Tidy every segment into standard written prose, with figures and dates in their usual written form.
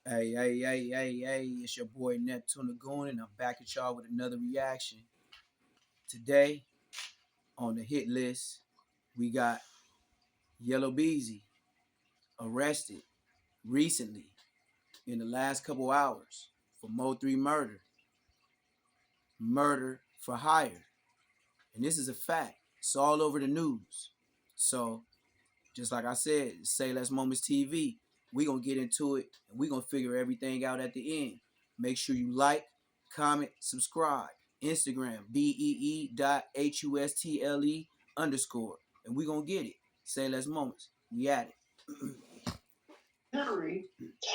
Hey, it's your boy Neptune Lagoon, and I'm back at y'all with another reaction. Today, on the hit list, we got Yellow Beezy arrested recently in the last couple hours for MOE3 murder for hire. And this is a fact. It's all over the news. So, just like I said, Say Less Moments TV, we going to get into it and we going to figure everything out at the end. Make sure you like, comment, subscribe. Instagram, BEE.HUSTLE_. And we going to get it. Say Less Moments. We at it. Jury.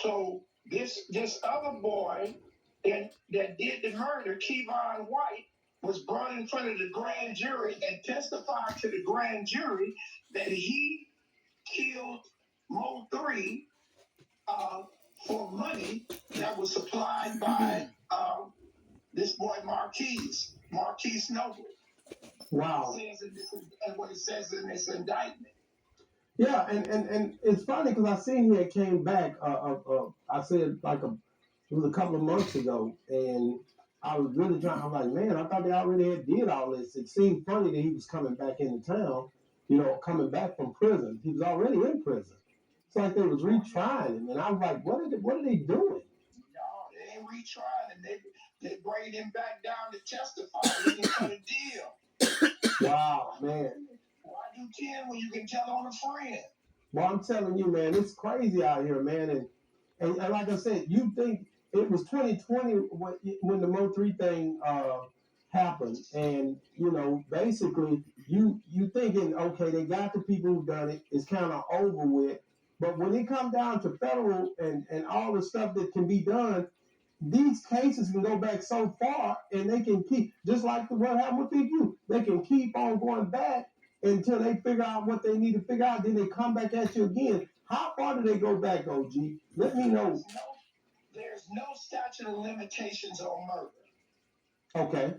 So this other boy that did the murder, Kevon White, was brought in front of the grand jury and testified to the grand jury that he killed MOE3 for money that was supplied by this boy Marquise Noble. Wow. And what it says in this indictment. Yeah, and it's funny because I seen he had came back. I said it was a couple of months ago, and I was really trying. I'm like, man, I thought they already had did all this. It seemed funny that he was coming back into town. Coming back from prison. He was already in prison. It's like they was retrying him, and I was like, what are they doing? No, they ain't retrying him. They bring him back down to testify, looking for the deal. Wow, man. Why do 10 when you can tell on a friend? Well, I'm telling you, man, it's crazy out here, man. And like I said, you think it was 2020 when the MOE3 thing happened, and basically you thinking, okay, they got the people who done it, it's kind of over with. But when it comes down to federal and all the stuff that can be done, these cases can go back so far, and they can keep, just like what happened with you, they can keep on going back until they figure out what they need to figure out. Then they come back at you again. How far do they go back, OG? Let me know. There's no statute of limitations on murder. Okay.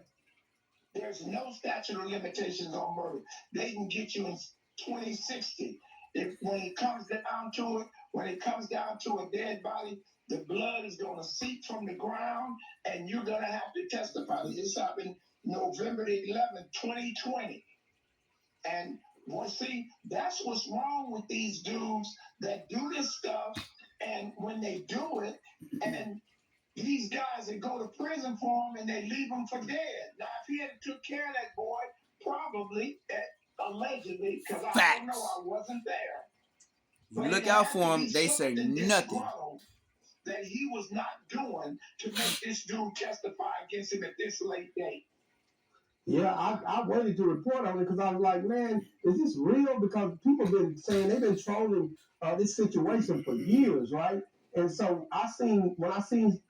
There's no statute of limitations on murder. They can get you in 2060. When it comes down to a dead body, the blood is going to seep from the ground, and you're going to have to testify. This happened November the 11th, 2020. And see, that's what's wrong with these dudes that do this stuff. And when they do it, and these guys that go to prison for him and they leave him for dead. Now, if he had took care of that boy, probably, allegedly, because I don't know, I wasn't there. You look out for him, they say nothing. That he was not doing to make this dude testify against him at this late date. Yeah, I waited to report on it because I was like, man, is this real? Because people been saying they've been trolling this situation for years, right? And so when I seen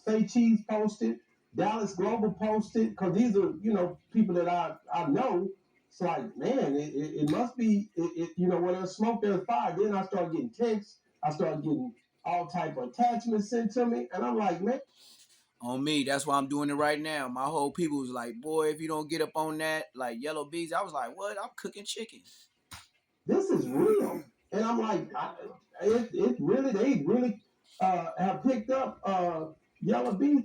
Say Cheese posted, Dallas Global posted, because these are people that I know. It's like, man, it must be where there's smoke there's fire. Then I started getting texts, I started getting all type of attachments sent to me, and I'm like, man. On me, that's why I'm doing it right now. My whole people was like, boy, if you don't get up on that, like Yellow Bees, I was like, what? I'm cooking chicken. This is real. And I'm like, they really have picked up Yellow Bees,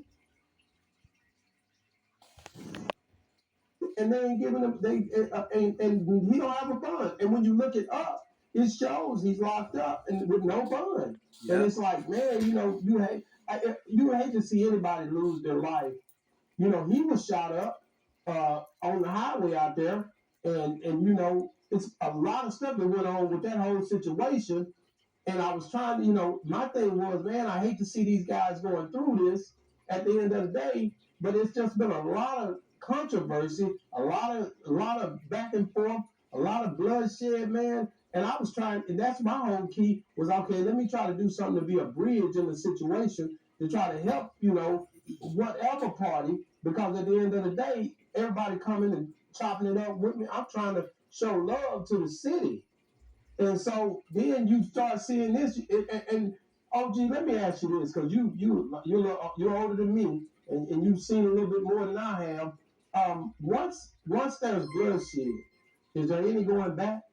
and they ain't giving them, and he don't have a bond. And when you look it up, it shows he's locked up and with no bond. Yep. And it's like, man, you hate to see anybody lose their life. He was shot up on the highway out there, and it's a lot of stuff that went on with that whole situation. And I was trying to, my thing was, man, I hate to see these guys going through this at the end of the day, but it's just been a lot of controversy, a lot of back and forth, a lot of bloodshed, man. And I was trying, and that's my whole key was, okay, let me try to do something to be a bridge in the situation to try to help, whatever party, because at the end of the day, everybody coming and chopping it up with me. I'm trying to show love to the city. And so then you start seeing this, and OG, let me ask you this, because you're older than me, and you've seen a little bit more than I have. Once there's bloodshed, is there any going back?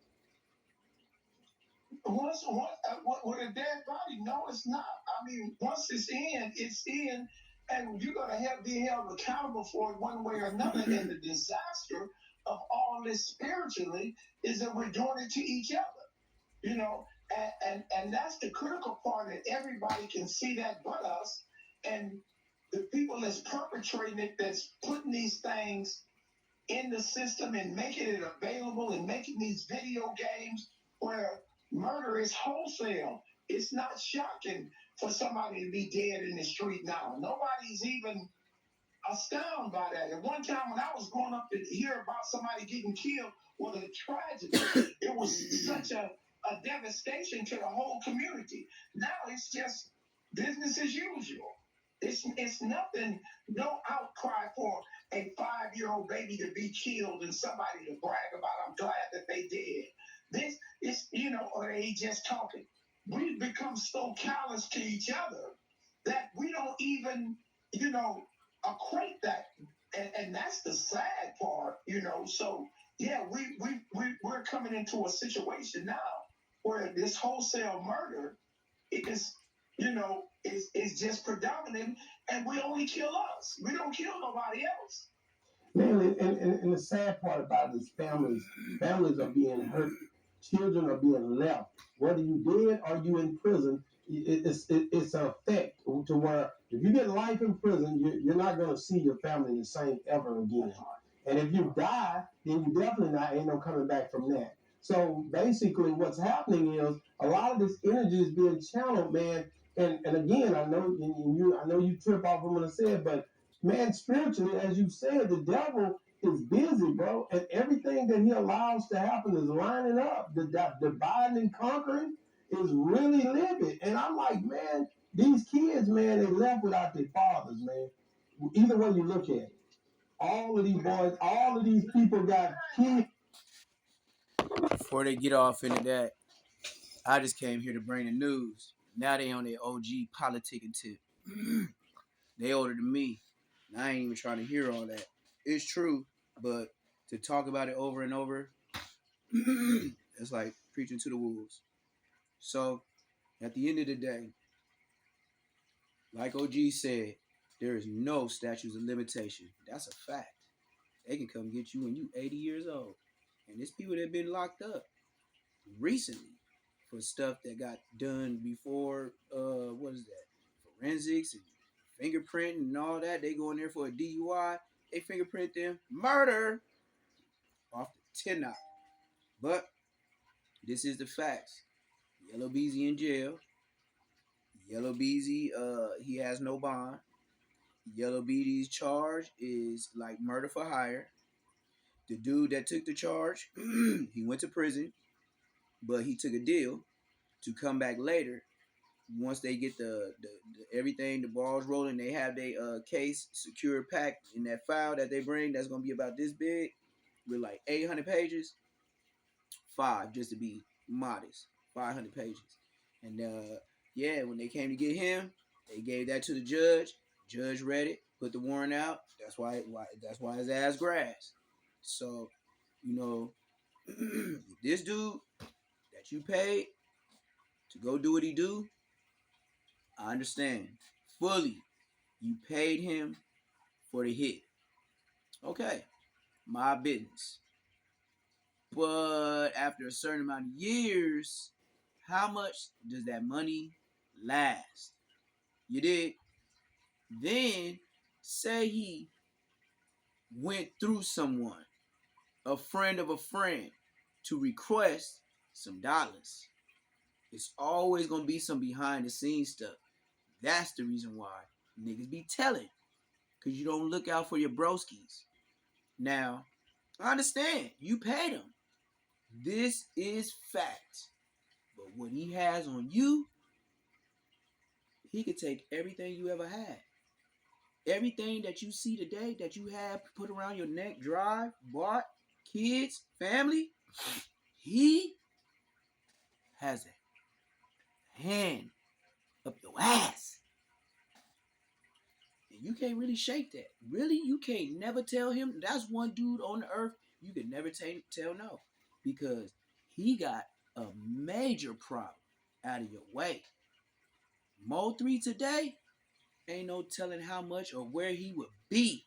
With a dead body, no, it's not. I mean, once it's in, and you're gonna be held accountable for it one way or another. And the disaster of all this spiritually is that we're doing it to each other. You know, and that's the critical part, that everybody can see that but us. And the people that's perpetrating it, that's putting these things in the system and making it available and making these video games where murder is wholesale. It's not shocking for somebody to be dead in the street now. Nobody's even astounded by that. At one time when I was growing up, to hear about somebody getting killed was a tragedy. It was such a devastation to the whole community. Now it's just business as usual. It's nothing, no outcry for a 5-year-old baby to be killed and somebody to brag about. I'm glad that they did. This is, or they just talking. We've become so callous to each other that we don't even, equate that. And that's the sad part. So yeah, we're coming into a situation now where this wholesale murder is, is just predominant, and we only kill us. We don't kill nobody else. Man, and the sad part about it is families are being hurt, children are being left. Whether you dead or you in prison, it's an effect to where if you get life in prison, you're not going to see your family the same ever again. And if you die, then you definitely not ain't no coming back from that. So basically, what's happening is a lot of this energy is being channeled, man. And again, I know you trip off what I'm gonna say, but man, spiritually, as you said, the devil is busy, bro, and everything that he allows to happen is lining up. The dividing and conquering is really livid, and I'm like, man, these kids, man, they left without their fathers, man. Either way you look at it, all of these boys, all of these people got kids. Before they get off into that, I just came here to bring the news. Now they on their OG politicking tip. They older than me. And I ain't even trying to hear all that. It's true, but to talk about it over and over, it's like preaching to the wolves. So at the end of the day, like OG said, there is no statutes of limitation. That's a fact. They can come get you when you 80 years old. And there's people that have been locked up recently for stuff that got done before, what is that? Forensics and fingerprinting and all that. They go in there for a DUI. They fingerprint them. Murder off the 10 out. But this is the facts. Yellow Beezy in jail. Yellow Beezy, he has no bond. Yellow Beezy's charge is like murder for hire. The dude that took the charge, he went to prison, but he took a deal to come back later once they get the everything, the balls rolling. They have their case secure packed in that file that they bring. That's gonna be about this big, with like 800 pages. 5 just to be modest. 500 pages, and yeah, when they came to get him, they gave that to the judge. Judge read it, put the warrant out. That's why his ass grass. So, you know, this dude that you paid to go do what he do, I understand fully. You paid him for the hit. Okay, my business. But after a certain amount of years, how much does that money last? You did. Then say he went through someone, a friend of a friend, to request some dollars. It's always gonna be some behind the scenes stuff. That's the reason why niggas be telling. Cause you don't look out for your broskies. Now, I understand. You paid him. This is fact. But what he has on you, he could take everything you ever had. Everything that you see today that you have put around your neck, drive, bought, kids, family, he has a hand up your ass. And you can't really shake that. Really, you can't never tell him. That's one dude on the earth you could never tell no. Because he got a major problem out of your way. MOE3 today, ain't no telling how much or where he would be,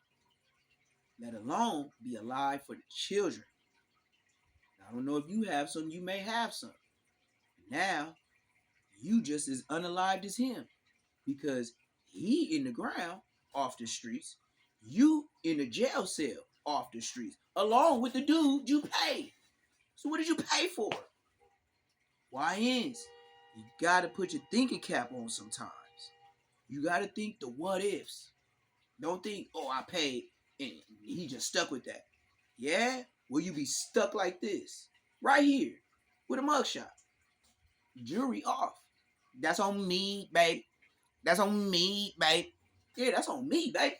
let alone be alive for the children. I don't know if you have some, you may have some. Now, you just as unalived as him because he in the ground off the streets, you in the jail cell off the streets, along with the dude you paid. So what did you pay for? YNs, you gotta put your thinking cap on sometimes. You gotta think the what ifs. Don't think, oh, I paid and he just stuck with that. Yeah? Will you be stuck like this? Right here, with a mugshot. Jury off. That's on me, babe. That's on me, babe. Yeah, that's on me, babe.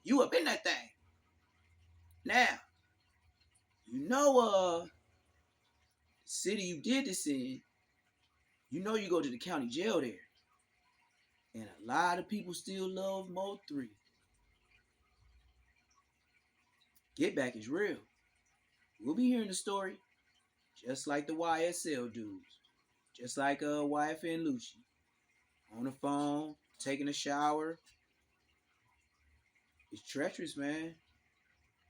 You up in that thing. Now, the city you did this in, you go to the county jail there. And a lot of people still love MOE3. Get back is real. We'll be hearing the story, just like the YSL dudes. Just like YFN Lucci. On the phone, taking a shower. It's treacherous, man.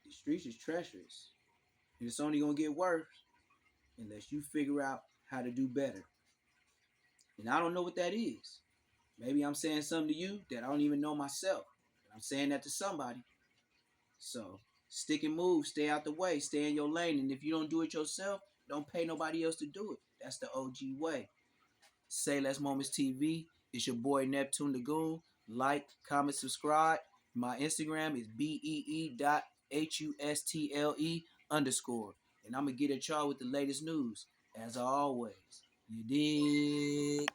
The streets is treacherous. And it's only gonna get worse unless you figure out how to do better. And I don't know what that is. Maybe I'm saying something to you that I don't even know myself. But I'm saying that to somebody. So stick and move, stay out the way, stay in your lane. And if you don't do it yourself, don't pay nobody else to do it. That's the OG way. Say Less Moments TV. It's your boy Neptune the Goon. Like, comment, subscribe. My Instagram is BEE.HUSTLE_. And I'm going to get at y'all with the latest news. As always. You dig?